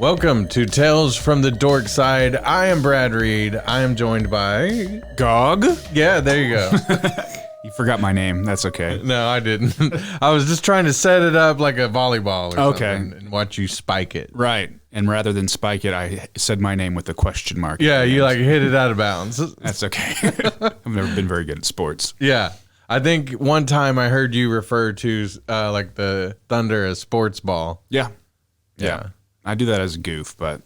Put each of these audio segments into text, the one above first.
Welcome to Tales from the Dorkside. I am Brad Reed. I am joined by... Gog? Yeah, there you go. You forgot my name. That's okay. No, I didn't. I was just trying to set it up like a volleyball or something and watch you spike it. Right. And rather than spike it, I said my name with a question mark. Yeah, you like hit it out of bounds. That's okay. I've never been very good at sports. Yeah. I think one time I heard you refer to like the Thunder as sports ball. Yeah. I do that as a goof, but...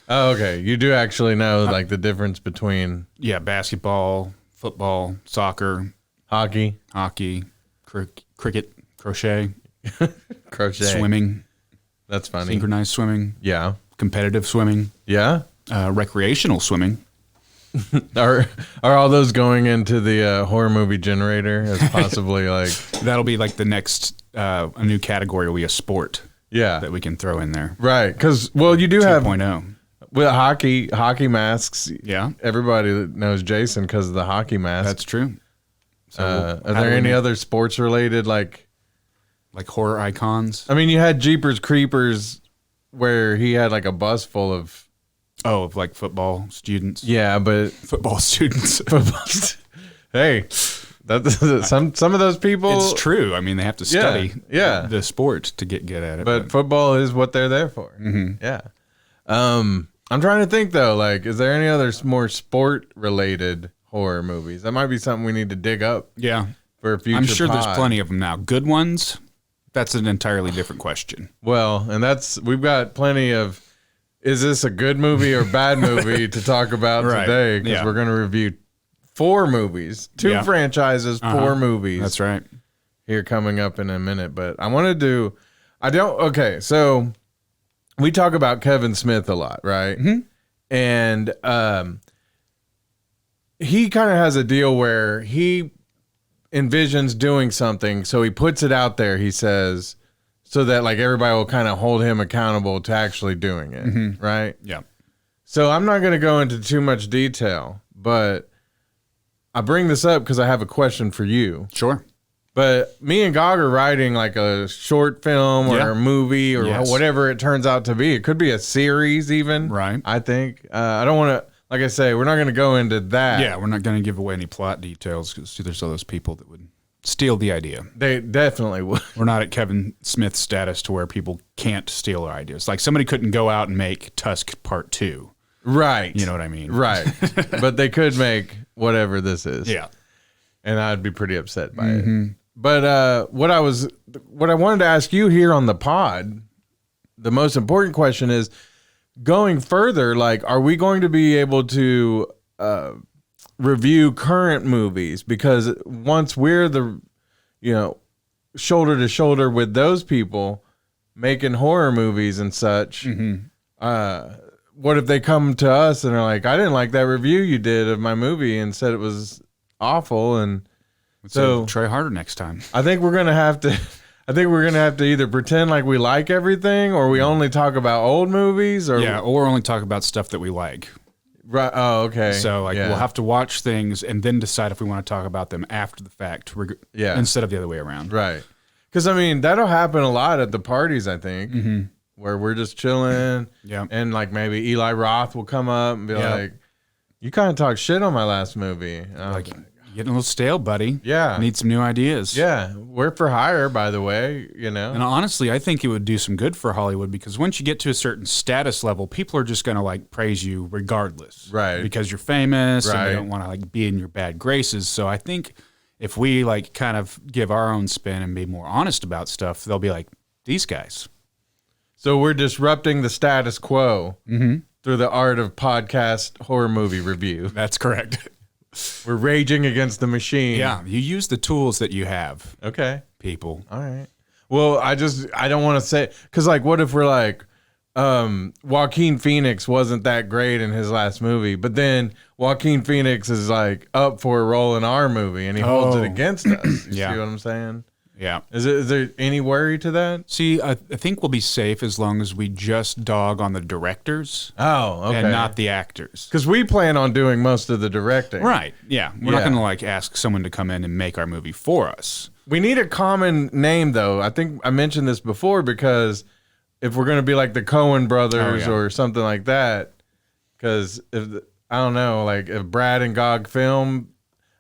Oh, okay. You do actually know like the difference between... Yeah, basketball, football, soccer... Hockey, cricket, crochet, swimming. That's funny. Synchronized swimming. Yeah. Competitive swimming. Yeah. Recreational swimming. Are all those going into the horror movie generator as possibly like... That'll be like the next, a new category will be a sport. Yeah. That we can throw in there. Right. Because, well, you do 2.0. have... 2.0. With hockey masks. Yeah. Everybody knows Jason because of the hockey mask. That's true. So are there any other sports related like horror icons? I mean, you had Jeepers Creepers where he had like a bus full of like football students. Yeah, but football students. Hey, that's some of those people. It's true. I mean, they have to study the sport to get good at it. But football is what they're there for. Mm-hmm. Yeah. I'm trying to think though. Like, is there any other more sport related horror movies? That might be something we need to dig up. Yeah, for a future. I'm sure pod. there's plenty of them now. Good ones. That's an entirely different question. Well, and we've got plenty of. Is this a good movie or bad movie to talk about today? Because we're going to review 4 movies, 2 franchises, 4 movies. That's right. Here coming up in a minute, but I want to do. Okay, so we talk about Kevin Smith a lot, right? Mm-hmm. And he kind of has a deal where he envisions doing something, so he puts it out there, he says, so that like everybody will kind of hold him accountable to actually doing it, right? Yeah. So I'm not going to go into too much detail, but I bring this up because I have a question for you. Sure. But me and Gog are writing like a short film or a movie or whatever it turns out to be. It could be a series even. Right. I think. I don't want to, like I say, we're not going to go into that. Yeah, we're not going to give away any plot details because there's all those people that would steal the idea. They definitely would. We're not at Kevin Smith status to where people can't steal our ideas. Like somebody couldn't go out and make Tusk Part 2. Right. You know what I mean? Right. But they could make whatever this is. Yeah. And I'd be pretty upset by it. But what I wanted to ask you here on the pod, the most important question is, going further, like, are we going to be able to review current movies? Because once we're the, shoulder to shoulder with those people making horror movies and such, what if they come to us and are like, I didn't like that review you did of my movie and said it was awful, and so try harder next time. I think we're gonna have to. Either pretend like we like everything, or we only talk about old movies, or only talk about stuff that we like. Right. Oh, okay. So we'll have to watch things and then decide if we want to talk about them after the fact. Instead of the other way around. Right. Because I mean that'll happen a lot at the parties. I think where we're just chilling. Yeah. And like maybe Eli Roth will come up and be like, "You kind of talk shit on my last movie." Like, getting a little stale, buddy. Yeah. I need some new ideas. Yeah. We're for hire, by the way, And honestly, I think it would do some good for Hollywood because once you get to a certain status level, people are just going to like praise you regardless. Right. Because you're famous and they don't want to like be in your bad graces. So I think if we like kind of give our own spin and be more honest about stuff, they'll be like, these guys. So we're disrupting the status quo through the art of podcast horror movie review. That's correct. We're raging against the machine. Yeah, you use the tools that you have. Okay. People. All right. Well, I don't want to say, because like, what if we're like, Joaquin Phoenix wasn't that great in his last movie, but then Joaquin Phoenix is like up for a role in our movie and he holds it against us. You see what I'm saying? Yeah. Is there any worry to that? See, I think we'll be safe as long as we just dog on the directors. Oh, okay. And not the actors. Because we plan on doing most of the directing. Right. Yeah. We're not going to like ask someone to come in and make our movie for us. We need a common name, though. I think I mentioned this before because if we're gonna be like the Coen brothers Oh, yeah. or something like that, because I don't know, like if Brad and Gog film,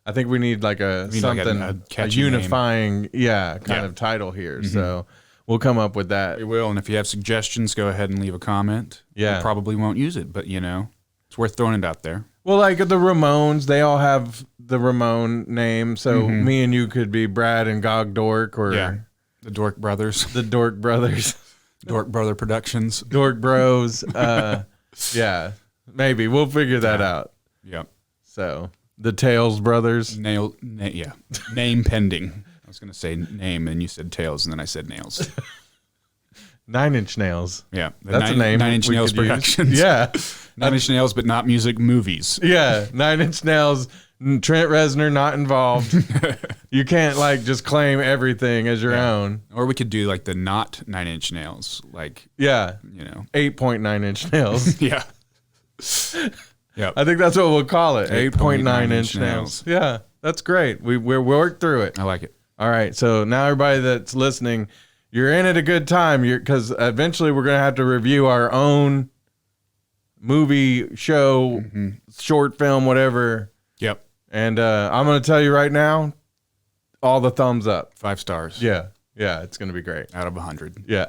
I think we need like a something a a catchy unifying, kind of title here. So we'll come up with that. We will, and if you have suggestions, go ahead and leave a comment. Yeah. We probably won't use it, but it's worth throwing it out there. Well, like the Ramones, they all have the Ramone name, so me and you could be Brad and Gog Dork, or The Dork Brothers, the Dork Brothers, Dork Brother Productions, Dork Bros. Yeah, maybe we'll figure that out. Yep. So the Tails Brothers. Name pending. I was going to say name, and you said Tails, and then I said nails. 9 Inch Nails. Yeah, That's a name. 9 Inch we Nails could use. Productions. Yeah. 9 Inch Nails, but not music, movies. Yeah. 9 Inch Nails. Trent Reznor not involved. You can't like just claim everything as your own. Or we could do like the not 9 Inch Nails, like 8.9 inch nails. Yeah. Yep. I think that's what we'll call it. 8.9 inch inch nails. Yeah, that's great. We're worked through it. I like it. All right. So now everybody that's listening, you're in at a good time. Because eventually we're gonna have to review our own movie, show, short film, whatever. Yep. And I'm gonna tell you right now, all the thumbs up. 5 stars. Yeah, it's gonna be great. Out of 100. Yeah.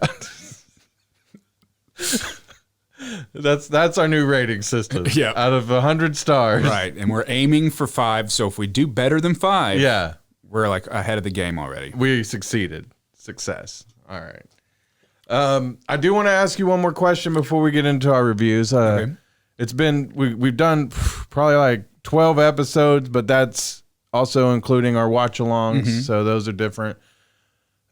That's our new rating system. Yeah. Out of 100 stars. Right. And we're aiming for 5. So if we do better than 5, we're like ahead of the game already. We succeeded. Success. All right. I do want to ask you one more question before we get into our reviews. Okay. It's been we've done probably like 12 episodes, but that's also including our watch-alongs. So those are different.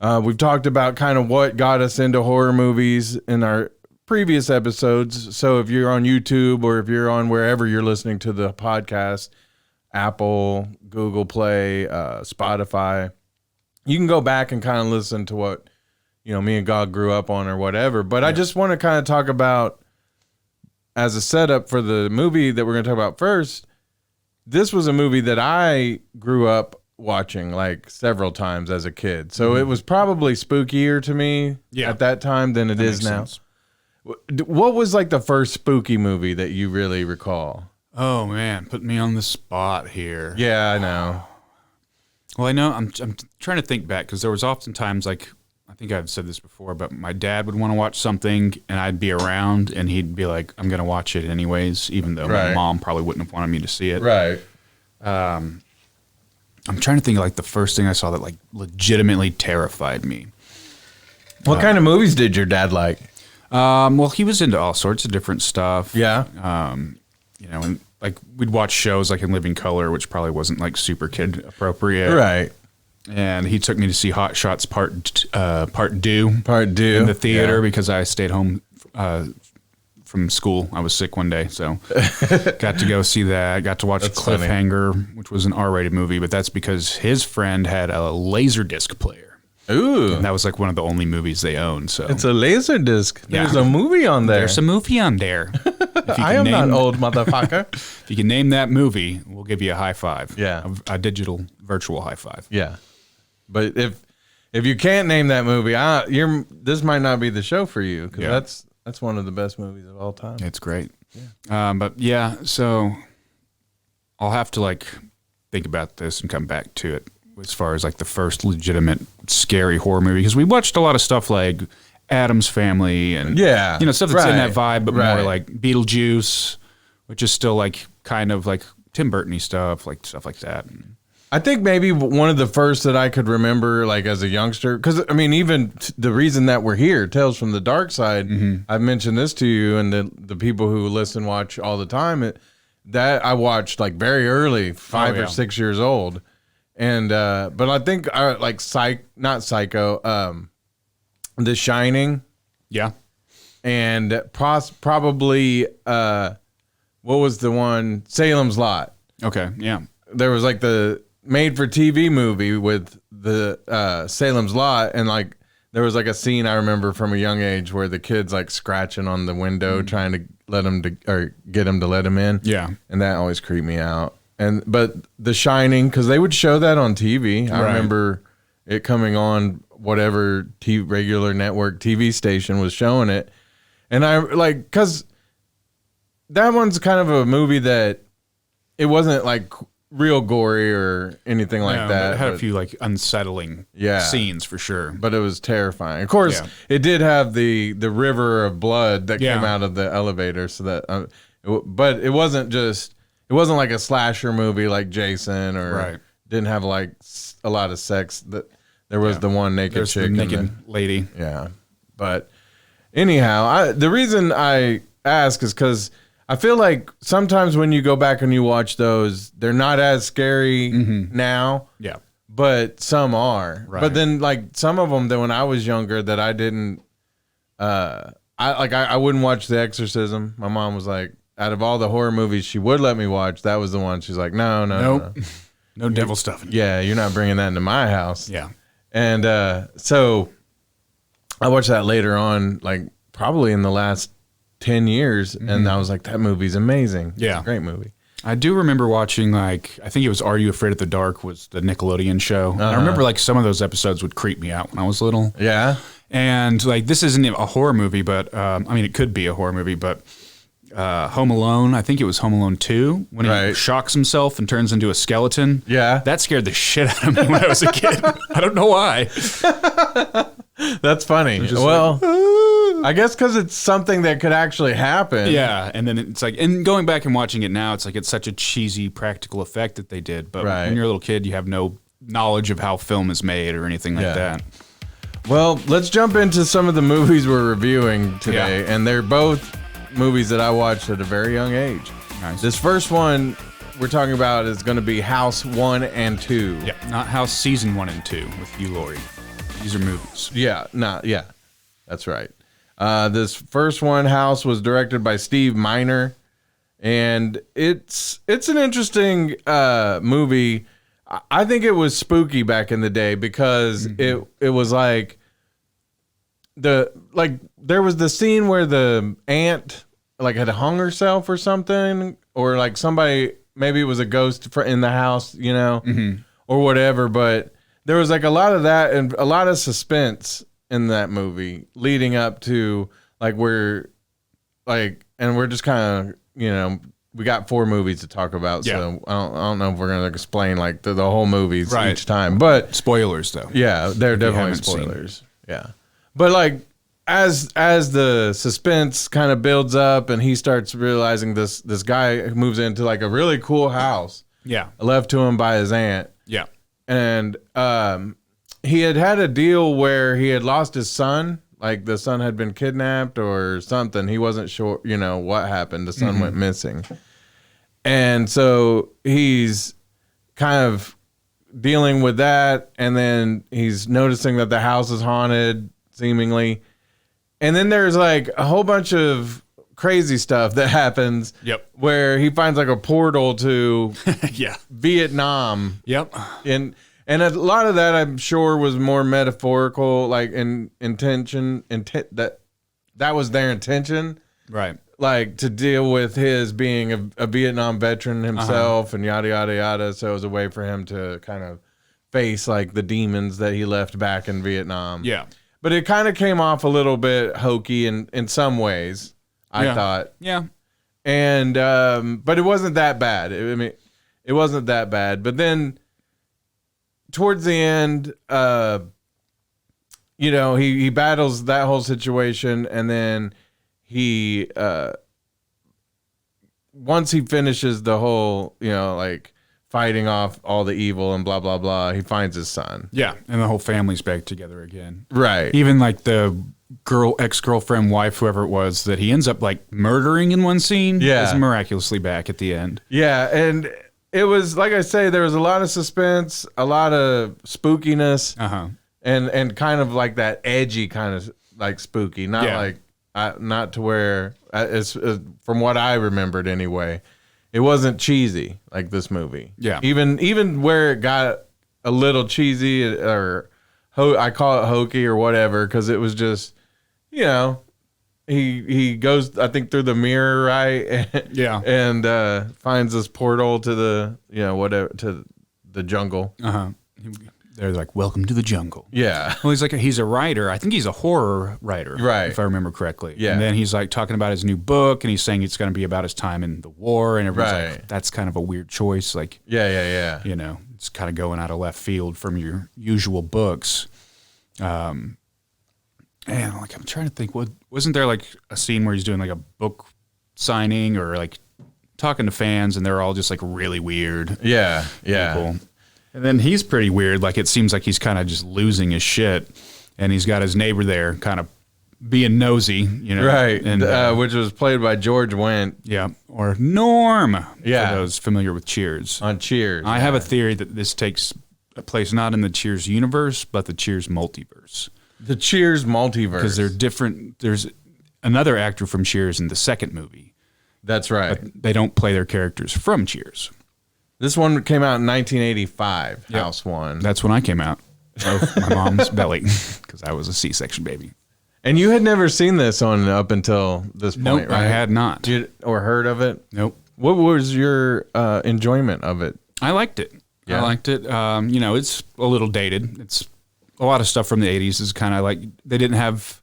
We've talked about kind of what got us into horror movies in our previous episodes. So if you're on YouTube or if you're on wherever you're listening to the podcast, Apple, Google Play, Spotify, you can go back and kind of listen to what, me and God grew up on or whatever. But I just want to kind of talk about, as a setup for the movie that we're going to talk about first, this was a movie that I grew up watching like several times as a kid. So it was probably spookier to me at that time than it is now. Sense. What was like the first spooky movie that you really recall? Oh man, put me on the spot here. Yeah, I know. Well, I know I'm trying to think back because there was oftentimes like, I think I've said this before, but my dad would want to watch something and I'd be around and he'd be like, I'm going to watch it anyways, even though my mom probably wouldn't have wanted me to see it. Right. I'm trying to think of like the first thing I saw that like legitimately terrified me. What kind of movies did your dad like? Well, he was into all sorts of different stuff. Yeah. And like we'd watch shows like In Living Color, which probably wasn't like super kid appropriate. Right. And he took me to see Hot Shots Part 2 Part 2 in the theater because I stayed home from school. I was sick one day, so got to go see that. Got to watch Cliffhanger, which was an R-rated movie, but that's because his friend had a Laserdisc player. Ooh. And that was like one of the only movies they owned. So it's a Laserdisc. Yeah. There's a movie on there. There's a movie on there. I am not old, motherfucker. If you can name that movie, we'll give you a high five. Yeah. A digital virtual high five. Yeah. But if you can't name that movie, this might not be the show for you because that's one of the best movies of all time. It's great. Yeah. But yeah, so I'll have to like think about this and come back to it as far as like the first legitimate scary horror movie, because we watched a lot of stuff like Addams Family and stuff that's in that vibe, but more like Beetlejuice, which is still like kind of like Tim Burton-y stuff like that. I think maybe one of the first that I could remember, like as a youngster, because I mean, even the reason that we're here, Tales from the Dorkside, I've mentioned this to you and the people who listen, watch all the time, that I watched like very early, 5 or 6 years old. And, but I think like not Psycho, The Shining. Yeah. And probably, what was the one? Salem's Lot. Okay. Yeah. There was like the made for TV movie with the Salem's Lot, and like there was like a scene I remember from a young age where the kid's like scratching on the window trying to get him to let him in. Yeah. And that always creeped me out. But The Shining, because they would show that on TV. I remember it coming on whatever regular network TV station was showing it. And I like, cause that one's kind of a movie that it wasn't like real gory or anything like that. It had a few like unsettling scenes for sure, but it was terrifying. Of course, it did have the river of blood that came out of the elevator. So that, but it wasn't like a slasher movie like Jason, or didn't have like a lot of sex. That there was the one naked chick, the naked lady. Yeah, but anyhow, the reason I ask is because I feel like sometimes when you go back and you watch those, they're not as scary now. Yeah. But some are. Right. But then like some of them that when I was younger that I didn't I wouldn't watch The Exorcism. My mom was like, out of all the horror movies she would let me watch, that was the one. She's like, no. No devil stuff. Yeah, you're not bringing that into my house. Yeah. And so I watched that later on, like probably in the last 10 years, and I was like, that movie's amazing. Yeah. It's a great movie. I do remember watching, like, I think it was Are You Afraid of the Dark was the Nickelodeon show. I remember, like, some of those episodes would creep me out when I was little. Yeah. And, like, this isn't a horror movie, but, I mean, it could be a horror movie, but Home Alone, I think it was Home Alone 2, when he shocks himself and turns into a skeleton. Yeah. That scared the shit out of me when I was a kid. I don't know why. That's funny. Well, I guess because it's something that could actually happen. Yeah, and then it's like, and going back and watching it now, it's like it's such a cheesy practical effect that they did. But when you're a little kid, you have no knowledge of how film is made or anything like that. Well, let's jump into some of the movies we're reviewing today, and they're both movies that I watched at a very young age. Nice. This first one we're talking about is going to be House 1 and 2. Yeah, not House Season 1 and 2 with Hugh Laurie. These are movies. Yeah, that's right. This first one, House, was directed by Steve Miner, and it's an interesting movie. I think it was spooky back in the day because it was like there was the scene where the aunt like had hung herself or something, or like somebody, maybe it was a ghost in the house, you know, or whatever. But there was like a lot of that and a lot of suspense in that movie leading up to like we're just kind of, you know, we got 4 movies to talk about, so I don't know if we're gonna explain like the whole movies each time, but spoilers though. Yeah, they're definitely spoilers. Yeah, but like as the suspense kind of builds up and he starts realizing this guy moves into like a really cool house, left to him by his aunt, and he had a deal where he had lost his son. Like the son had been kidnapped or something. He wasn't sure, you know, what happened. The son went missing. And so he's kind of dealing with that. And then he's noticing that the house is haunted, seemingly. And then there's like a whole bunch of crazy stuff that happens where he finds like a portal to Vietnam. And a lot of that, I'm sure, was more metaphorical, like in intention, that was their intention, right? Like to deal with his being a Vietnam veteran himself, and yada yada yada. So it was a way for him to kind of face like the demons that he left back in Vietnam. Yeah, but it kind of came off a little bit hokey in some ways. I thought, and but it wasn't that bad. I mean, it wasn't that bad. But then towards the end, you know, he battles that whole situation, and then he once he finishes the whole, you know, like fighting off all the evil and blah blah blah, he finds his son. Yeah, and the whole family's back together again. Right. Even like the ex-girlfriend, wife, whoever it was that he ends up like murdering in one scene, is miraculously back at the end. Yeah, and it was, like I say, there was a lot of suspense, a lot of spookiness, and kind of like that edgy kind of like spooky, not like not to where it's from what I remembered anyway. It wasn't cheesy like this movie. Yeah, even where it got a little cheesy or I call it hokey or whatever, because it was just, you know. He goes, I think, through the mirror, right? And finds this portal to the, you know, whatever, to the jungle. they're like, welcome to the jungle. Yeah. Well, he's a writer. I think he's a horror writer, right? If I remember correctly. Yeah. And then he's like talking about his new book, and he's saying it's going to be about his time in the war, and everyone's right. like, that's kind of a weird choice. Like, yeah. You know, it's kind of going out of left field from your usual books. And like, I'm trying to think, wasn't there like a scene where he's doing like a book signing or like talking to fans, and they're all just like really weird. Yeah. People. And then he's pretty weird. Like, it seems like he's kind of just losing his shit, and he's got his neighbor there kind of being nosy, you know. Right. And which was played by George Wendt. Yeah. Or Norm. Yeah. For those familiar with Cheers. On Cheers. I have a theory that this takes a place not in the Cheers universe, but the Cheers multiverse. The Cheers multiverse. Because they're different. There's another actor from Cheers in the second movie. That's right. But they don't play their characters from Cheers. This one came out in 1985, yep. House One. That's when I came out of my mom's belly, because I was a C-section baby. And you had never seen this on up until this point, nope, right? I had not. Or heard of it? Nope. What was your enjoyment of it? I liked it. Yeah. I liked it. You know, it's a little dated. It's a lot of stuff from the 80s is kind of like, they didn't have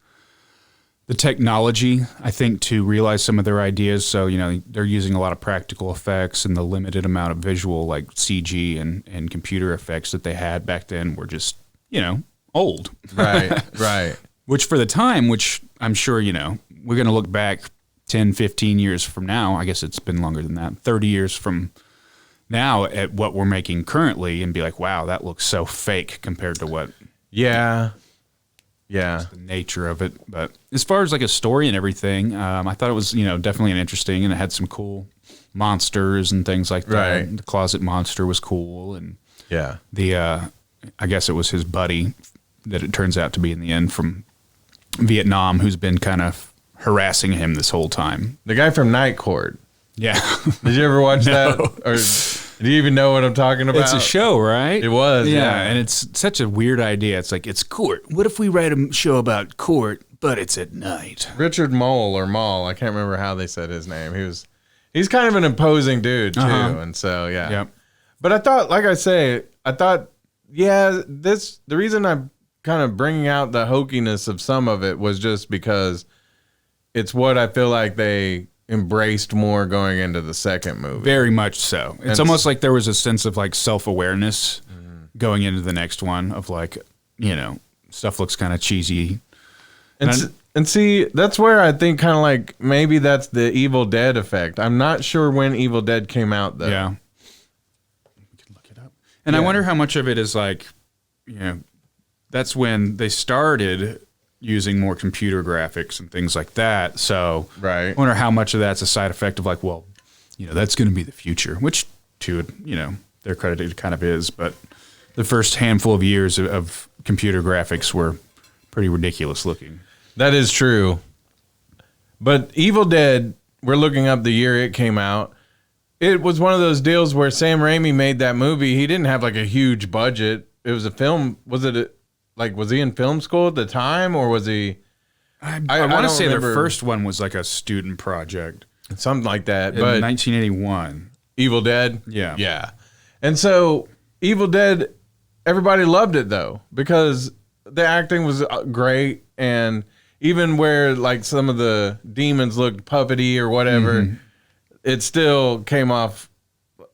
the technology, I think, to realize some of their ideas. So, you know, they're using a lot of practical effects, and the limited amount of visual, like CG and computer effects that they had back then were just, you know, old. Right, right. Which for the time, which I'm sure, you know, we're going to look back 10, 15 years from now. I guess it's been longer than that. 30 years from now at what we're making currently and be like, wow, that looks so fake compared to what. Yeah. The nature of it. But as far as like a story and everything, I thought it was, you know, definitely interesting, and it had some cool monsters and things like that. Right. The closet monster was cool, and yeah, the I guess it was his buddy that it turns out to be in the end from Vietnam, who's been kind of harassing him this whole time. The guy from Night Court. Yeah. Did you ever watch that? Or do you even know what I'm talking about? It's a show, right? It was, yeah. And it's such a weird idea. It's like, it's court. What if we write a show about court, but it's at night? Richard Mole or Mall, I can't remember how they said his name. He's kind of an imposing dude too, and so yeah. Yep. But I thought, like I say, the reason I'm kind of bringing out the hokiness of some of it was just because it's what I feel like they embraced more going into the second movie. Very much so. It's almost like there was a sense of like self-awareness going into the next one of like, you know, stuff looks kind of cheesy. And see, that's where I think kind of like maybe that's the Evil Dead effect. I'm not sure when Evil Dead came out though. Yeah. We could look it up. And I wonder how much of it is like, you know, that's when they started using more computer graphics and things like that. So right. I wonder how much of that's a side effect of like, well, you know, that's going to be the future, which to, you know, their credit it kind of is. But the first handful of years of computer graphics were pretty ridiculous looking. That is true. But Evil Dead, we're looking up the year it came out. It was one of those deals where Sam Raimi made that movie. He didn't have like a huge budget. It was a film. Was he in film school at the time, or was he? I want to say their first one was like a student project. Something like that. In but 1981. Evil Dead? Yeah. Yeah. And so Evil Dead, everybody loved it though, because the acting was great, and even where like some of the demons looked puppety or whatever, it still came off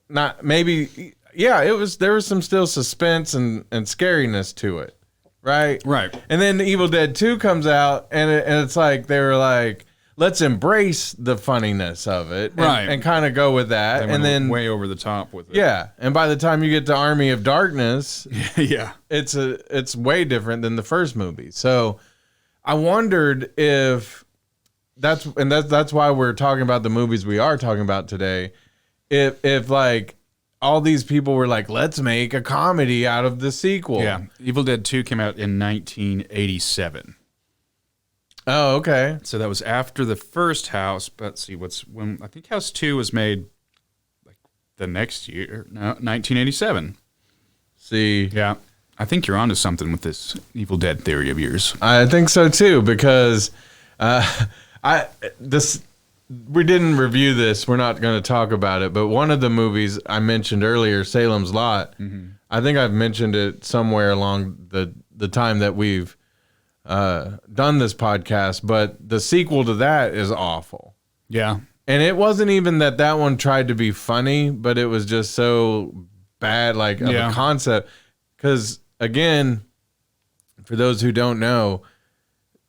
not maybe. Yeah, there was some still suspense and scariness to it, right? Right. And then Evil Dead 2 comes out, and it's like they were like, let's embrace the funniness of it, and kind of go with that, and then way over the top with it. Yeah, and by the time you get to Army of Darkness, yeah, it's way different than the first movie. So I wondered if that's why we're talking about the movies we are talking about today. If like all these people were like, let's make a comedy out of the sequel. Yeah, Evil Dead 2 came out in 1987. Oh, okay. So that was after the first House. But let's see, when I think House 2 was made like the next year, no, 1987. See, yeah, I think you're onto something with this Evil Dead theory of yours. I think so too, because we didn't review this. We're not going to talk about it. But one of the movies I mentioned earlier, Salem's Lot, I think I've mentioned it somewhere along the time that we've done this podcast. But the sequel to that is awful. Yeah. And it wasn't even that one tried to be funny, but it was just so bad, like, of a concept. Because, again, for those who don't know,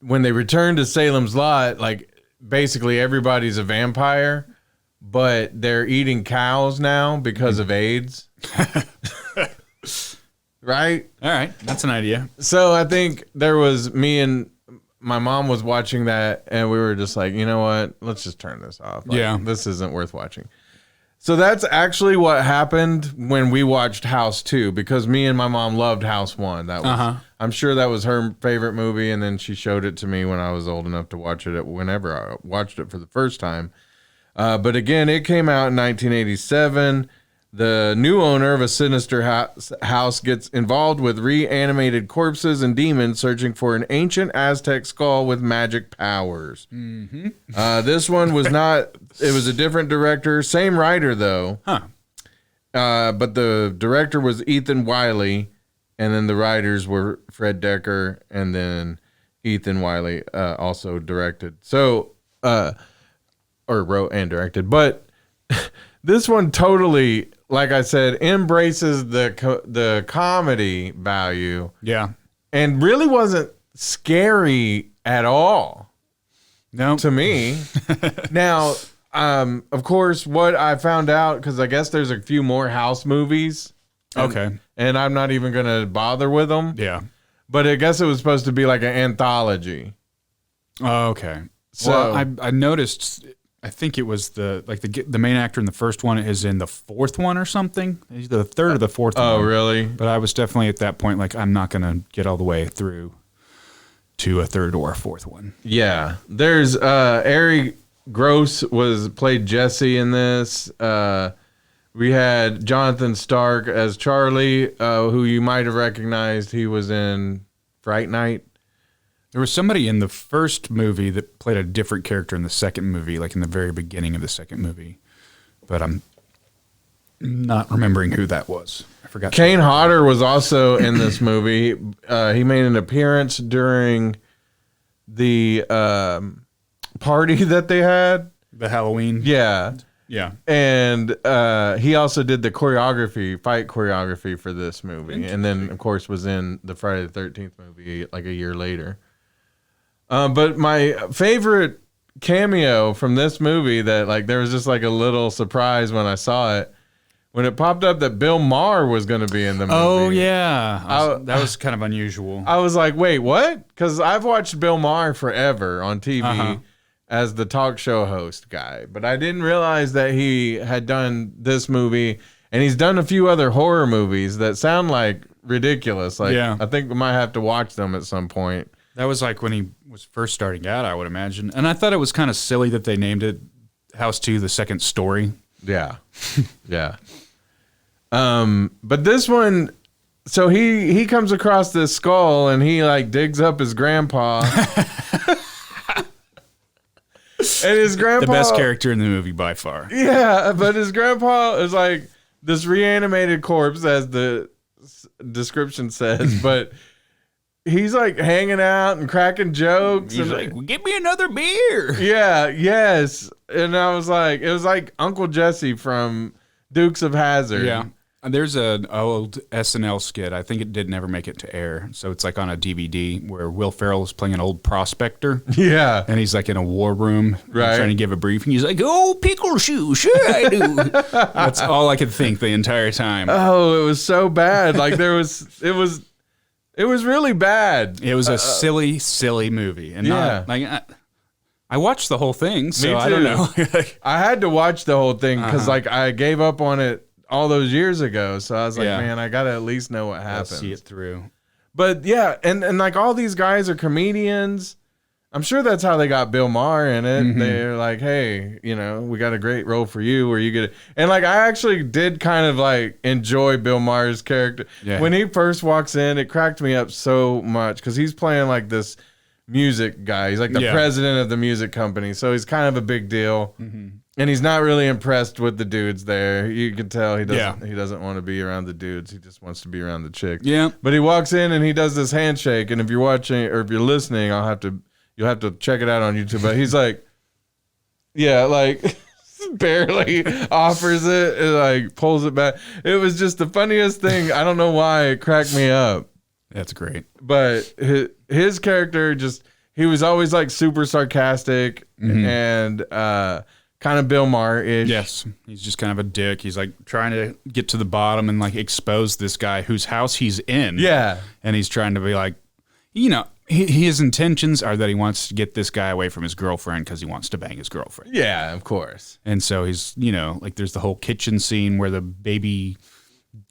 when they return to Salem's Lot, like, basically everybody's a vampire, but they're eating cows now because of AIDS. Right? All right. That's an idea. So I think there was me and my mom was watching that, and we were just like, you know what? Let's just turn this off. Like, this isn't worth watching. So that's actually what happened when we watched House 2, because me and my mom loved House 1. That was, I'm sure that was her favorite movie, and then she showed it to me when I was old enough to watch it whenever I watched it for the first time. But again, it came out in 1987. The new owner of a sinister house gets involved with reanimated corpses and demons searching for an ancient Aztec skull with magic powers. This one was not, it was a different director, same writer though. But the director was Ethan Wiley, and then the writers were Fred Decker, and then Ethan Wiley also directed. So, or wrote and directed. But this one totally, like I said, embraces the comedy value. Yeah. And really wasn't scary at all. No. To me. Now, of course, what I found out, because I guess there's a few more House movies. Okay. And I'm not even going to bother with them. Yeah. But I guess it was supposed to be like an anthology. Oh, okay. So well, I noticed, I think it was the main actor in the first one is in the fourth one or something. He's the third or the fourth one. Oh, really? But I was definitely at that point, like, I'm not going to get all the way through to a third or a fourth one. Yeah. There's Ari Gross played Jesse in this. We had Jonathan Stark as Charlie, who you might have recognized. He was in Fright Night. There was somebody in the first movie that played a different character in the second movie, like in the very beginning of the second movie. But I'm not remembering who that was. I forgot. Kane Hodder was also in this movie. He made an appearance during the party that they had. The Halloween? Yeah. Yeah. And he also did the fight choreography for this movie. And then, of course, was in the Friday the 13th movie like a year later. But my favorite cameo from this movie that, like, there was just like a little surprise when I saw it, when it popped up that Bill Maher was going to be in the movie. Oh, yeah. That was kind of unusual. I was like, wait, what? Because I've watched Bill Maher forever on TV as the talk show host guy. But I didn't realize that he had done this movie. And he's done a few other horror movies that sound like ridiculous. Like, I think we might have to watch them at some point. That was like when he was first starting out, I would imagine. And I thought it was kind of silly that they named it House 2, The Second Story. Yeah. Yeah. But this one, so he comes across this skull and he like digs up his grandpa. And his grandpa, the best character in the movie by far. Yeah, but his grandpa is like this reanimated corpse, as the description says, but he's like hanging out and cracking jokes. He's like, well, "Give me another beer." Yeah, yes. And I was like, it was like Uncle Jesse from Dukes of Hazzard. Yeah. There's an old SNL skit. I think it did never make it to air. So it's like on a DVD where Will Ferrell is playing an old prospector. Yeah. And he's like in a war room trying to give a briefing. He's like, "Oh, pickle shoe. Sure I do." That's all I could think the entire time. Oh, it was so bad. Like it was really bad. It was a silly, silly movie. And I watched the whole thing, so I don't know. I had to watch the whole thing because like I gave up on it all those years ago. So I was like, man, I got to at least know what happened. See it through. But yeah, and like all these guys are comedians. I'm sure that's how they got Bill Maher in it. Mm-hmm. They're like, hey, we got a great role for you where you get it. And like, I actually did kind of like enjoy Bill Maher's character. Yeah. When he first walks in, it cracked me up so much because he's playing like this music guy. He's like the president of the music company. So he's kind of a big deal. And he's not really impressed with the dudes there. You can tell he doesn't want to be around the dudes. He just wants to be around the chicks. Yeah. But he walks in and he does this handshake. And if you're watching or if you're listening, you'll have to check it out on YouTube. But he's like, yeah, like barely offers it and like pulls it back. It was just the funniest thing. I don't know why it cracked me up. That's great. But his character he was always like super sarcastic and kind of Bill Maher-ish. Yes. He's just kind of a dick. He's like trying to get to the bottom and like expose this guy whose house he's in. Yeah. And he's trying to be like, you know, his intentions are that he wants to get this guy away from his girlfriend because he wants to bang his girlfriend. Yeah, of course. And so he's, you know, like there's the whole kitchen scene where the baby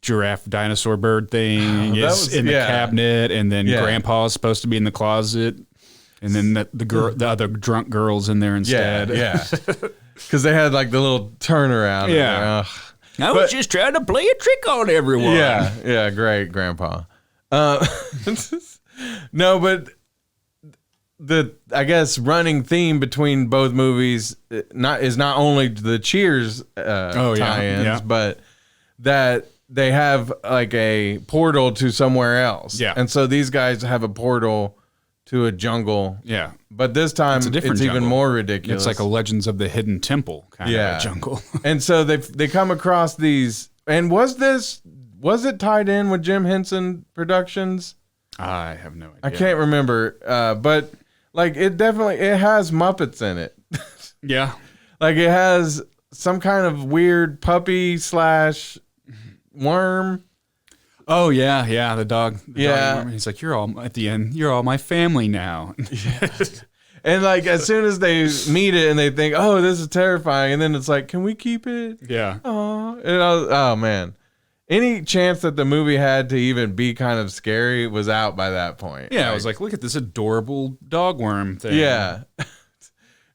giraffe dinosaur bird thing is in the cabinet, and then Grandpa's supposed to be in the closet, and then the other drunk girl's in there instead. Yeah. Because they had like the little turnaround. Yeah. I was just trying to play a trick on everyone. Yeah, great, Grandpa. No, but I guess running theme between both movies is not only the Cheers tie-ins, but that they have like a portal to somewhere else. Yeah. And so these guys have a portal to a jungle. Yeah. But this time it's even more ridiculous. It's like a Legends of the Hidden Temple kind of a jungle. And so they come across these, and was it tied in with Jim Henson Productions? I have no idea. I can't remember. But like it has Muppets in it. Yeah. Like it has some kind of weird puppy / worm. Oh yeah, the dog. Dog, he's like, you're all my family now. And like as soon as they meet it and they think, oh, this is terrifying, and then it's like, can we keep it? Yeah. Oh man, any chance that the movie had to even be kind of scary was out by that point. Yeah, I was like, look at this adorable dog worm thing. Yeah.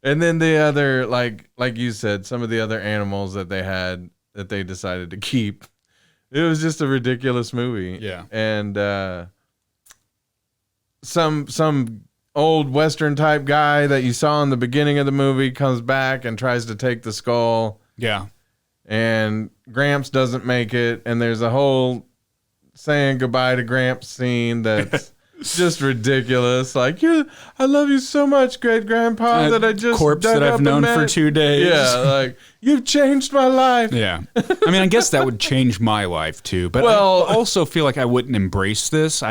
And then the other, like you said, some of the other animals that they had that they decided to keep. It was just a ridiculous movie. Yeah. And some old Western type guy that you saw in the beginning of the movie comes back and tries to take the skull. Yeah. And Gramps doesn't make it. And there's a whole saying goodbye to Gramps scene that's just ridiculous. Like, I love you so much, great grandpa, that I just corpse that I've known for 2 days. Yeah, like you've changed my life. Yeah, I mean, I guess that would change my life too. But I also feel like I wouldn't embrace this.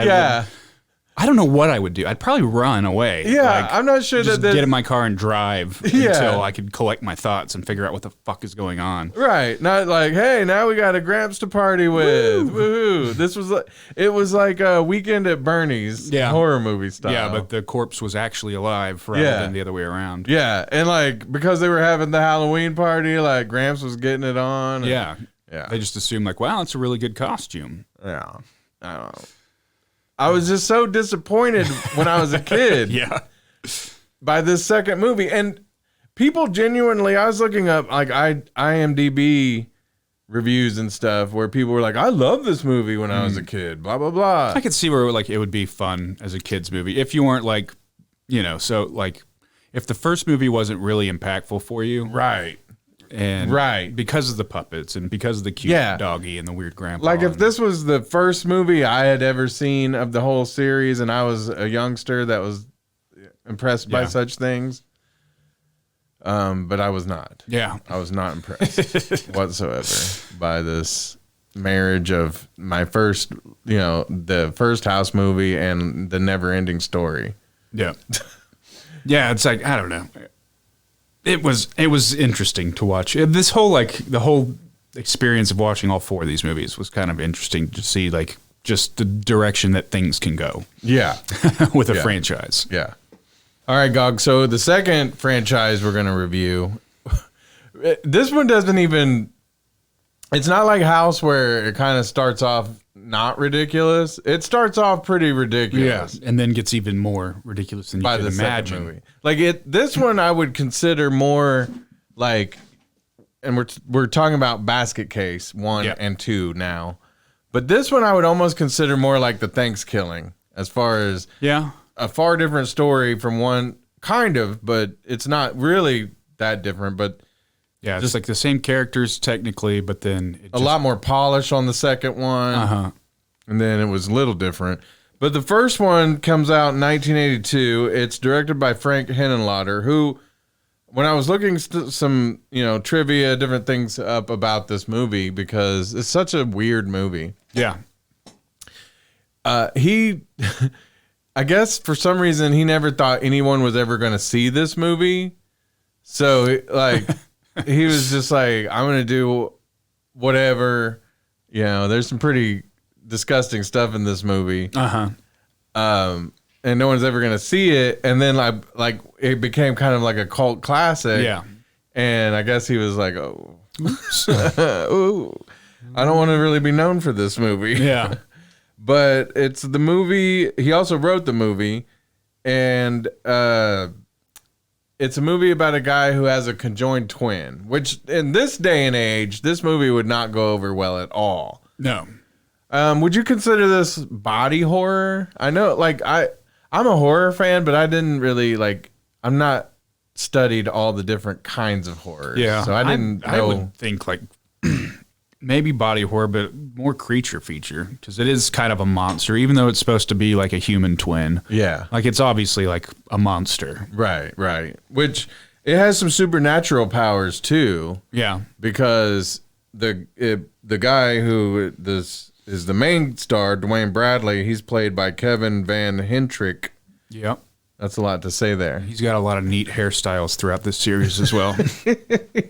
I don't know what I would do. I'd probably run away. Yeah, I'm not sure just that get in my car and drive until I could collect my thoughts and figure out what the fuck is going on. Right. Not like, hey, now we got a Gramps to party with. Woo! This was like a Weekend at Bernie's horror movie style. Yeah, but the corpse was actually alive rather than the other way around. Yeah, and like because they were having the Halloween party, like Gramps was getting it on. Yeah. They just assumed like, wow, it's a really good costume. Yeah. I don't know. I was just so disappointed when I was a kid. By this second movie. And people genuinely, I was looking up like IMDb reviews and stuff where people were like, I love this movie when I was a kid, blah, blah, blah. I could see where like it would be fun as a kid's movie if you weren't like, you know, so like if the first movie wasn't really impactful for you. Right. And because of the puppets and because of the cute doggy and the weird grandpa. Like if this was the first movie I had ever seen of the whole series and I was a youngster that was impressed by such things. But I was not. Yeah. I was not impressed whatsoever by this marriage of my first, the first House movie and the never ending story. Yeah. Yeah. It's like, I don't know. It was interesting to watch. This whole the whole experience of watching all four of these movies was kind of interesting to see like just the direction that things can go. Yeah. With a franchise. Yeah. All right, Gog. So the second franchise we're going to review, this one doesn't even, it's not like House where it kind of starts off not ridiculous. It starts off pretty ridiculous. Yeah, and then gets even more ridiculous than you can imagine. Movie. Like this one I would consider more like, and we're talking about Basket Case 1 and 2 now. But this one I would almost consider more like the Thanksgiving as far as a far different story from one, kind of, but it's not really that different. But yeah, it's just like the same characters technically, but then a lot more polish on the second one, and then it was a little different. But the first one comes out in 1982. It's directed by Frank Henenlotter, who, when I was looking some, trivia, different things up about this movie, because it's such a weird movie. Yeah. He, I guess for some reason, he never thought anyone was ever going to see this movie. So, like, he was just like, I'm going to do whatever. There's some pretty disgusting stuff in this movie. And no one's ever gonna see it. And then like it became kind of like a cult classic. Yeah. And I guess he was like, oh, ooh, I don't want to really be known for this movie. Yeah. But it's the movie. He also wrote the movie, and it's a movie about a guy who has a conjoined twin. Which in this day and age, this movie would not go over well at all. No. Would you consider this body horror? I know, like, I'm a horror fan, but I didn't really, like, I'm not studied all the different kinds of horror. Yeah. So I didn't know. I would think, like, maybe body horror, but more creature feature, because it is kind of a monster, even though it's supposed to be, like, a human twin. Yeah. Like, it's obviously, like, a monster. Right. Which, it has some supernatural powers, too. Yeah. Because the guy who is the main star, Dwayne Bradley. He's played by Kevin Van Hentrick. Yep. That's a lot to say there. He's got a lot of neat hairstyles throughout this series as well.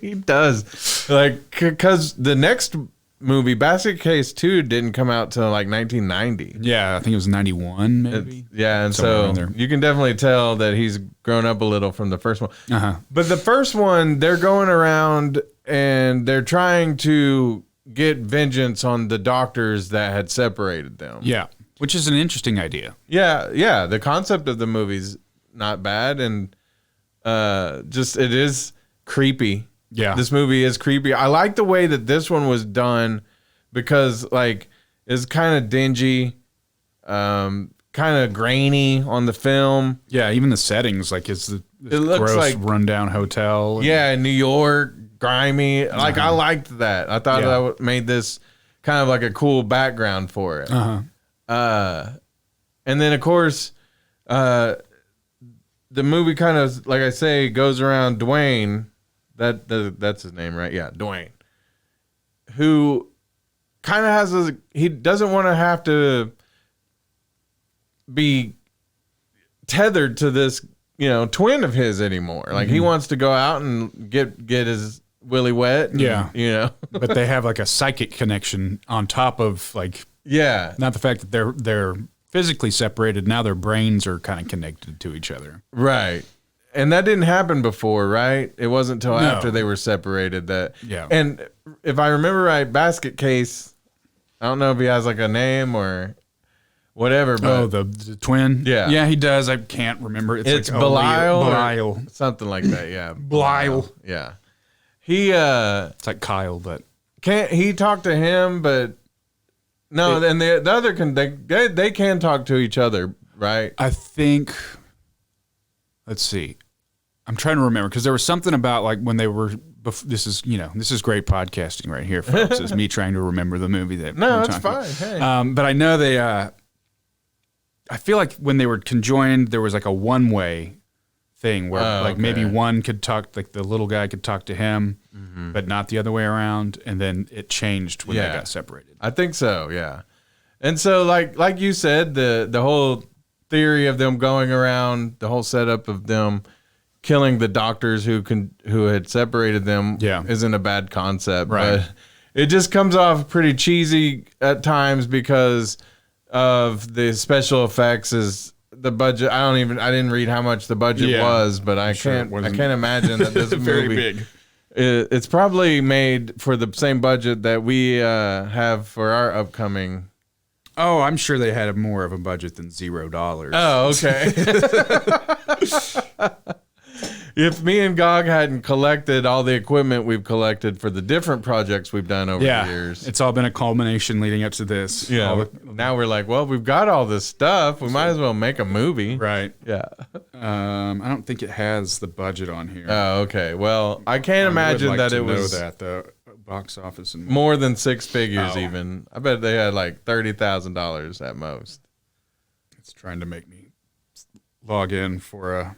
He does. Like, because the next movie, Basket Case 2, didn't come out till like 1990. Yeah, I think it was 91 maybe. And so you can definitely tell that he's grown up a little from the first one. But the first one, they're going around and they're trying to get vengeance on the doctors that had separated them. Yeah, which is an interesting idea. Yeah. The concept of the movie's not bad, and just it is creepy. Yeah, this movie is creepy. I like the way that this one was done because, like, it's kind of dingy, kind of grainy on the film. Yeah, even the settings, like, it's this looks gross like rundown hotel. Yeah, in New York. Grimy. Like, I liked that. I thought that made this kind of like a cool background for it. And then, of course, the movie kind of, like I say, goes around Dwayne. That's his name, right? Yeah, Dwayne. Who kind of has he doesn't want to have to be tethered to this, twin of his anymore. Like, he wants to go out and get his willy wet. And, But they have like a psychic connection on top of, like, not the fact that they're physically separated. Now their brains are kind of connected to each other. Right. And that didn't happen before, right? It wasn't until after they were separated that. Yeah. And if I remember right, Basket Case, I don't know if he has like a name or whatever. But the twin? Yeah. Yeah, he does. I can't remember. It's like Belial. Belial. Something like that, yeah. Belial. Yeah. He it's like Kyle, but can't he talk to him, but no, and the other they can talk to each other, right? I think, let's see. I'm trying to remember, because there was something about, like, when they were, this is great podcasting right here, folks. Is me trying to remember the movie that No, it's fine. Hey. But I know they I feel like when they were conjoined, there was like a one-way thing where maybe one could talk, like the little guy could talk to him, but not the other way around, and then it changed when they got separated. I think so, yeah. And so, like you said, the whole theory of them going around, the whole setup of them killing the doctors who had separated them, isn't a bad concept, right? But it just comes off pretty cheesy at times because of the special effects. Is the budget? I didn't read how much the budget was, but I can't imagine that this very movie big. It's probably made for the same budget that we have for our upcoming. Oh, I'm sure they had more of a budget than $0. Oh, okay. if me and Gog hadn't collected all the equipment we've collected for the different projects we've done over the years. It's all been a culmination leading up to this. Yeah. Now we're like, well, we've got all this stuff. We might as well make a movie. Right. Yeah. I don't think it has the budget on here. Oh, okay. Well, I can't imagine that it was the box office and more than 6 figures even. I bet they had like $30,000 at most. It's trying to make me log in for a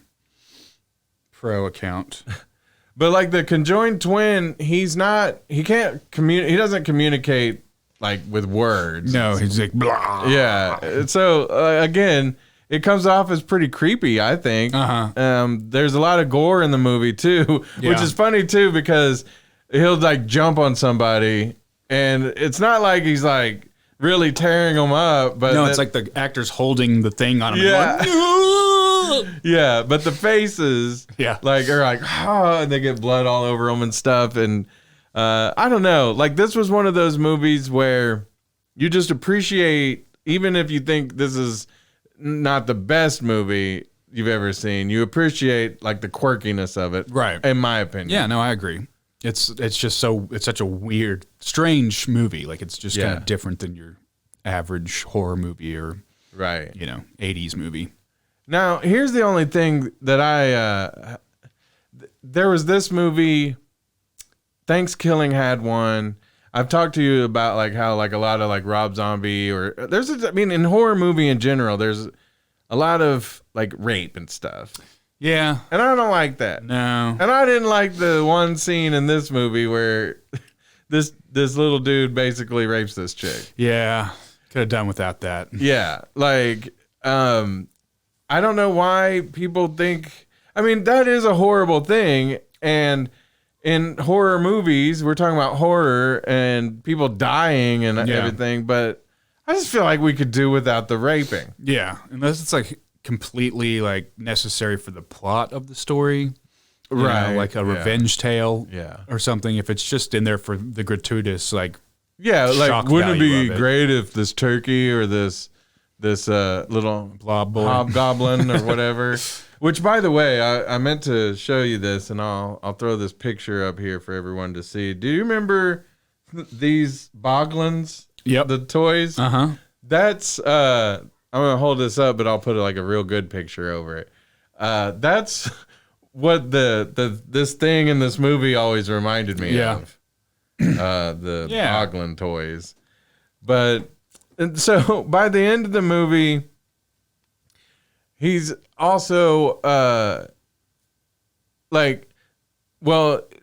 pro account. But like the conjoined twin, he doesn't communicate like with words. No, he's like blah. Yeah. So again, it comes off as pretty creepy, I think. There's a lot of gore in the movie too, which is funny too because he'll like jump on somebody and it's not like he's like really tearing them up, but no, it's like the actor's holding the thing on him. Yeah. Going, yeah, but the faces like are like, oh, and they get blood all over them and stuff. And I don't know, like this was one of those movies where you just appreciate, even if you think this is not the best movie you've ever seen, you appreciate like the quirkiness of it, right? In my opinion. Yeah, no, I agree. It's just it's such a weird, strange movie. Like it's just kind of different than your average horror movie or 80s movie. Now, here's the only thing that there was this movie, Thanksgiving had one. I've talked to you about like how like a lot of like Rob Zombie in horror movie in general, there's a lot of like rape and stuff. Yeah. And I don't like that. No. And I didn't like the one scene in this movie where this little dude basically rapes this chick. Yeah. Could have done without that. Yeah. Like, I don't know why people think, I mean, that is a horrible thing. And in horror movies, we're talking about horror and people dying and everything, but I just feel like we could do without the raping. Yeah. Unless it's like completely like necessary for the plot of the story. Right. Like a revenge tale Yeah. or something. If it's just in there for the gratuitous, like, like, wouldn't it be great if this turkey or this little blob boy, hobgoblin or whatever? Which, by the way, I meant to show you this, and I'll throw this picture up here for everyone to see. Do you remember these boglins? Yep. The toys. That's I'm gonna hold this up, but I'll put like a real good picture over it. That's what this thing in this movie always reminded me of. The boglin toys. But and so by the end of the movie, he's also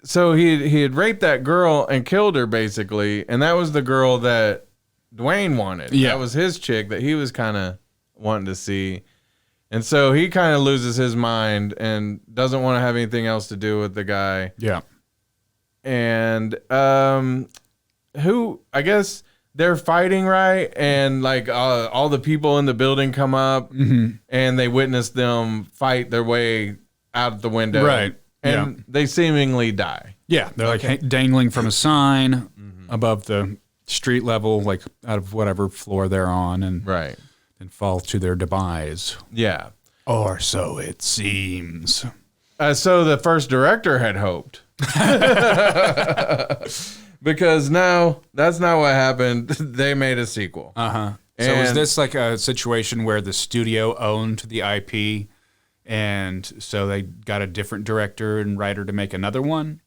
so he had raped that girl and killed her basically, and that was the girl that Dwayne wanted. Yeah. That was his chick that he was kind of wanting to see. And so he kind of loses his mind and doesn't want to have anything else to do with the guy. Yeah. And who, I guess they're fighting, right? And like all the people in the building come up and they witness them fight their way out the window. Right. And they seemingly die. Yeah. They're like dangling from a sign above the street level, like out of whatever floor they're on, and fall to their demise. Yeah. Or so it seems. So the first director had hoped. Because no, that's not what happened. They made a sequel. So is this like a situation where the studio owned the IP and so they got a different director and writer to make another one?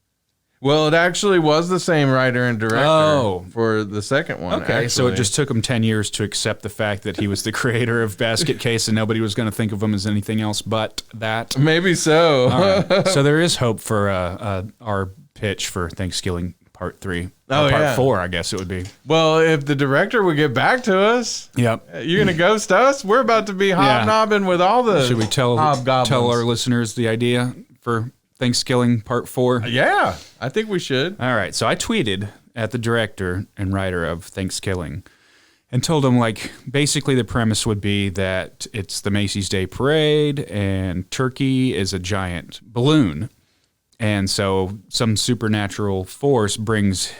Well, it actually was the same writer and director for the second one. Okay, actually. So it just took him 10 years to accept the fact that he was the creator of Basket Case and nobody was going to think of him as anything else but that. Maybe so. Right. So there is hope for our pitch for Thanksgiving Part 3. Part 4, I guess it would be. Well, if the director would get back to us. Yep. You're going to ghost us? We're about to be hobnobbing with all the Should we tell our listeners the idea for Thanksgiving Part 4? Yeah, I think we should. All right. So I tweeted at the director and writer of Thanksgiving and told him, like, basically the premise would be that it's the Macy's Day Parade and Turkey is a giant balloon. And so some supernatural force brings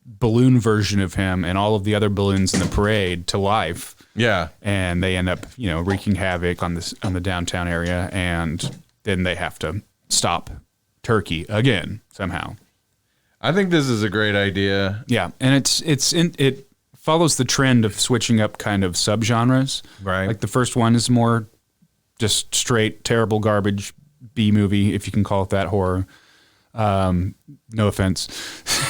balloon version of him and all of the other balloons in the parade to life. Yeah. And they end up, wreaking havoc on the downtown area, and then they have to stop Turkey again somehow. I think this is a great idea. Yeah, and it follows the trend of switching up kind of subgenres. Right. Like the first one is more just straight terrible garbage B movie, if you can call it that, horror. No offense.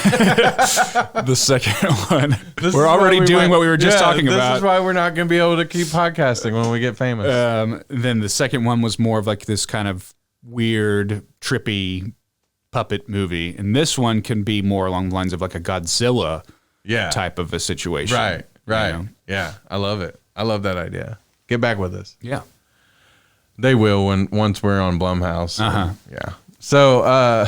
The second one, we're already doing what we were just talking about. This is why we're not going to be able to keep podcasting when we get famous. Then the second one was more of like this kind of weird, trippy puppet movie, and this one can be more along the lines of like a Godzilla type of a situation. Right. You know? Yeah, I love it. I love that idea. Get back with us. Yeah. They will once we're on Blumhouse. Yeah. So,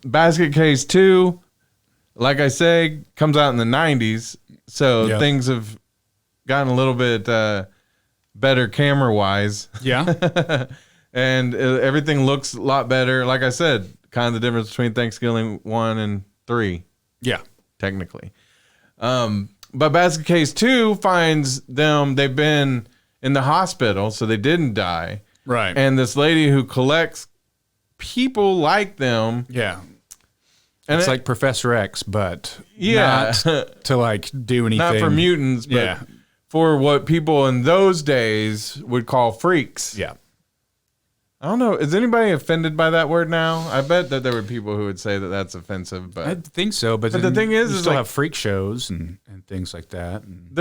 Basket Case 2, like I say, comes out in the 90s. So things have gotten a little bit better camera-wise. Yeah. And everything looks a lot better. Like I said, kind of the difference between Thanksgiving 1 and 3. Yeah. Technically. But Basket Case 2 finds them, they've been in the hospital, so they didn't die. Right. And this lady who collects people like them. Yeah. And it's like Professor X, but not to like do anything. Not for mutants, but for what people in those days would call freaks. Yeah. I don't know. Is anybody offended by that word now? I bet that there were people who would say that that's offensive. But I think so. But the thing is, you still have freak shows and things like that. And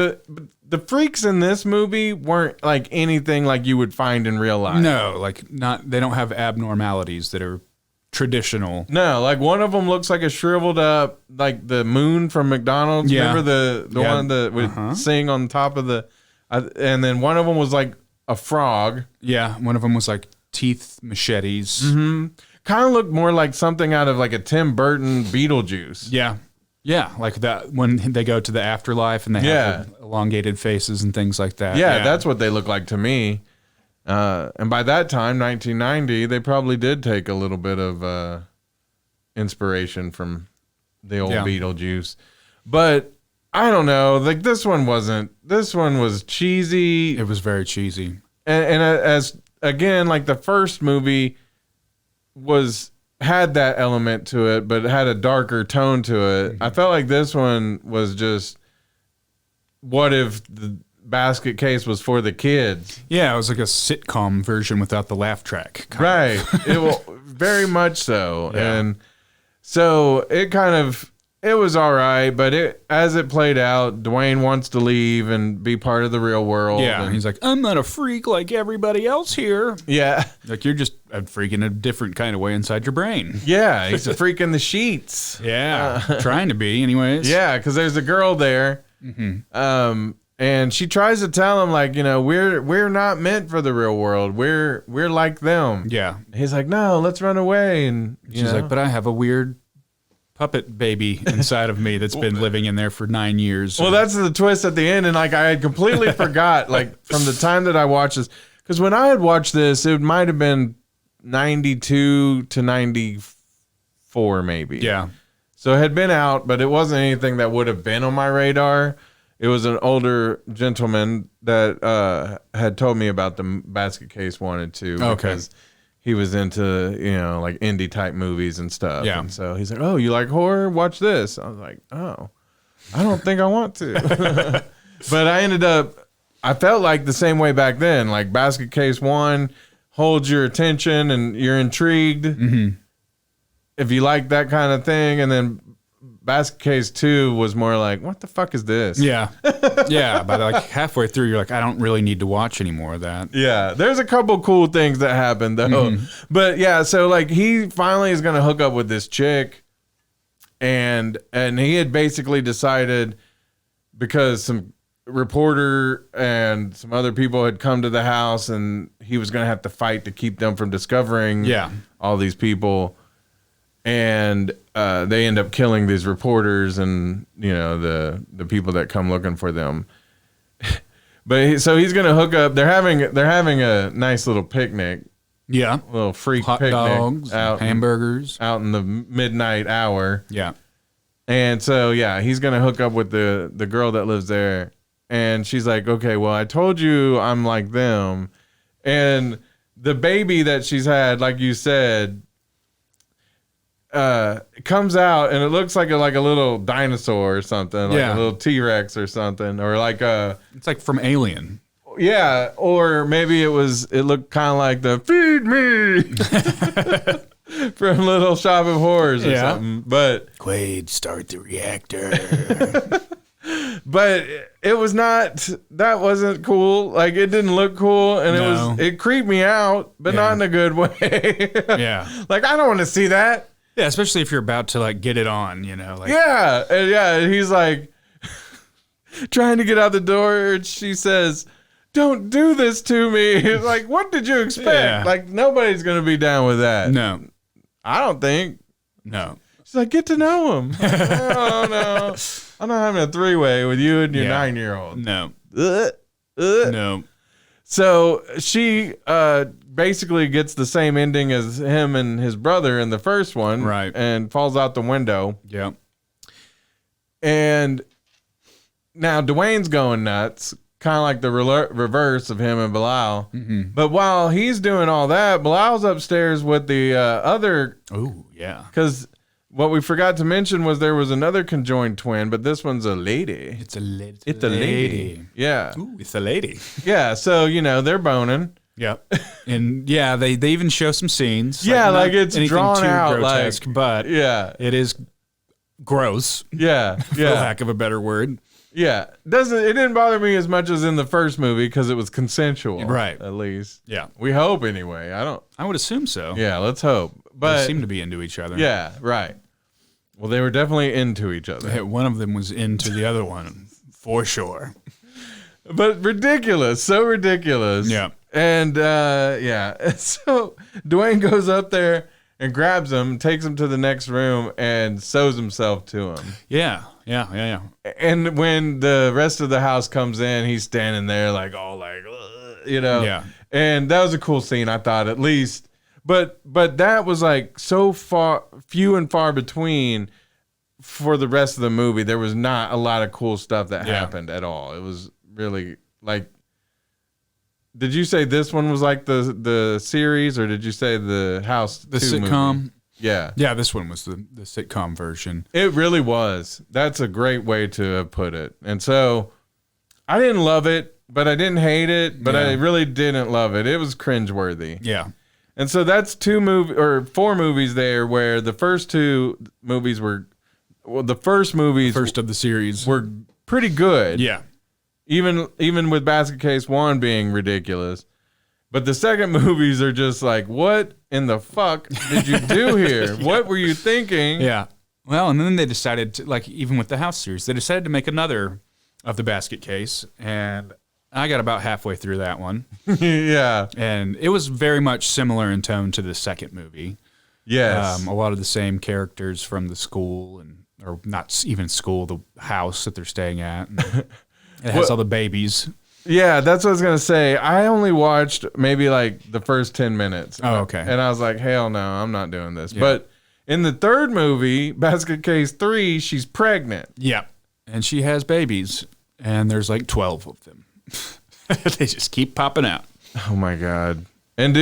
the freaks in this movie weren't like anything like you would find in real life. No, like not. They don't have abnormalities that are traditional. No, like one of them looks like a shriveled up, like the moon from McDonald's. Yeah. Remember the one that would sing on top of the, and then one of them was like a frog. Yeah, one of them was like teeth machetes. Mm-hmm. Kind of looked more like something out of like a Tim Burton Beetlejuice. Yeah. Yeah, like that when they go to the afterlife and they have the elongated faces and things like that. Yeah, that's what they look like to me. And by that time, 1990, they probably did take a little bit of inspiration from the old Beetlejuice. But I don't know, like this one was cheesy. It was very cheesy. And as again, like the first movie had that element to it, but it had a darker tone to it. Mm-hmm. I felt like this one was just, what if the Basket Case was for the kids? Yeah, it was like a sitcom version without the laugh track. Right. It will very much so. Yeah. And so it was all right, but as it played out, Dwayne wants to leave and be part of the real world. Yeah, and he's like, I'm not a freak like everybody else here. Yeah. Like, you're just a freak in a different kind of way inside your brain. Yeah, he's a freak in the sheets. Yeah, trying to be anyways. Yeah, because there's a girl there, and she tries to tell him, like, we're not meant for the real world. We're like them. Yeah. He's like, no, let's run away. And she's like, but I have a weird puppet baby inside of me that's been living in there for 9 years. Well, that's the twist at the end, and like I had completely forgot, like from the time that I watched this, because when I had watched this, it might have been 92 to 94, maybe. Yeah. So it had been out, but it wasn't anything that would have been on my radar. It was an older gentleman that had told me about the Basket Case 1 and 2 because he was into, like indie type movies and stuff. Yeah. And so he's like, oh, you like horror? Watch this. I was like, oh, I don't think I want to. But I felt like the same way back then. Like Basket Case 1 holds your attention and you're intrigued. Mm-hmm. If you like that kind of thing. And then Basket Case 2 was more like, what the fuck is this? Yeah. Yeah. But like halfway through, you're like, I don't really need to watch any more of that. Yeah. There's a couple cool things that happen though. Mm-hmm. But yeah, so like he finally is going to hook up with this chick, and he had basically decided, because some reporter and some other people had come to the house, and he was going to have to fight to keep them from discovering all these people. And they end up killing these reporters and the people that come looking for them. But so he's gonna hook up. They're having a nice little picnic. Yeah, a little freak hot picnic, dogs, hamburgers out in the midnight hour. Yeah, and so he's gonna hook up with the girl that lives there, and she's like, okay, well, I told you I'm like them, and the baby that she's had, like you said, comes out and it looks like a little dinosaur or something, like a little T-Rex or something, or like it's like from Alien. Yeah, or maybe it looked kind of like the feed me from Little Shop of Horrors or something. But Quaid, start the reactor. But it was not. That wasn't cool. Like it didn't look cool, and it creeped me out, but not in a good way. Like I don't want to see that. Yeah, especially if you're about to like get it on, you know. Like and he's like trying to get out the door, and she says, "Don't do this to me." It's like, what did you expect? Yeah. Like nobody's gonna be down with that. No, I don't think. No. She's like, get to know him. Oh no, I'm not having a 3-way with you and your 9-year-old. No. No. So she basically gets the same ending as him and his brother in the first one, right? And falls out the window. Yeah. And now Dwayne's going nuts, kind of like the reverse of him and Bilal. Mm-hmm. But while he's doing all that, Bilal's upstairs with the other. Oh yeah. Because what we forgot to mention was there was another conjoined twin, but this one's a lady. It's a lady. It's a lady. Yeah. Ooh, it's a lady. Yeah. So they're boning. Yep. And they even show some scenes. Yeah, like it's drawn too out, grotesque, but it is gross. Yeah. For lack of a better word. Yeah. It didn't bother me as much as in the first movie because it was consensual. Right. At least. Yeah. We hope anyway. I would assume so. Yeah, let's hope. But they seem to be into each other. Yeah, right. Well, they were definitely into each other. One of them was into the other one, for sure. But ridiculous. So ridiculous. Yeah. And so Dwayne goes up there and grabs him, takes him to the next room, and sews himself to him. Yeah. And when the rest of the house comes in, he's standing there like all like, Yeah. And that was a cool scene, I thought, at least. But that was like so few and far between for the rest of the movie. There was not a lot of cool stuff that happened at all. It was really like. Did you say this one was like the series, or did you say the House? The sitcom? Movie? Yeah. Yeah, this one was the sitcom version. It really was. That's a great way to put it. And so I didn't love it, but I didn't hate it, but I really didn't love it. It was cringeworthy. Yeah. And so that's 4 movies there where the first 2 movies were, the first of the series were pretty good. Yeah. Even with Basket Case 1 being ridiculous. But the second movies are just like, what in the fuck did you do here? What were you thinking? Yeah. Well, and then they decided to, like, even with the House series, they decided to make another of the Basket Case, and I got about halfway through that one. Yeah. And it was very much similar in tone to the second movie. Yes. A lot of the same characters from the school, or not even school, the house that they're staying at. And it has all the babies. Yeah, that's what I was going to say. I only watched maybe like the first 10 minutes. Oh, okay. And I was like, hell no, I'm not doing this. Yeah. But in the third movie, Basket Case 3, she's pregnant. Yeah. And she has babies, and there's like 12 of them. They just keep popping out. Oh my God. And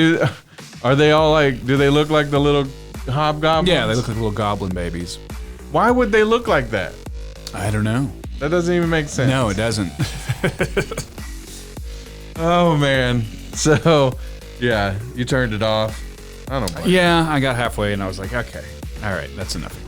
are they all like, do they look like the little hobgoblins? Yeah, they look like little goblin babies. Why would they look like that? I don't know. That doesn't even make sense. No, it doesn't. Oh man. So, yeah, you turned it off. I don't know. Yeah, I got halfway and I was like, okay, all right, that's enough.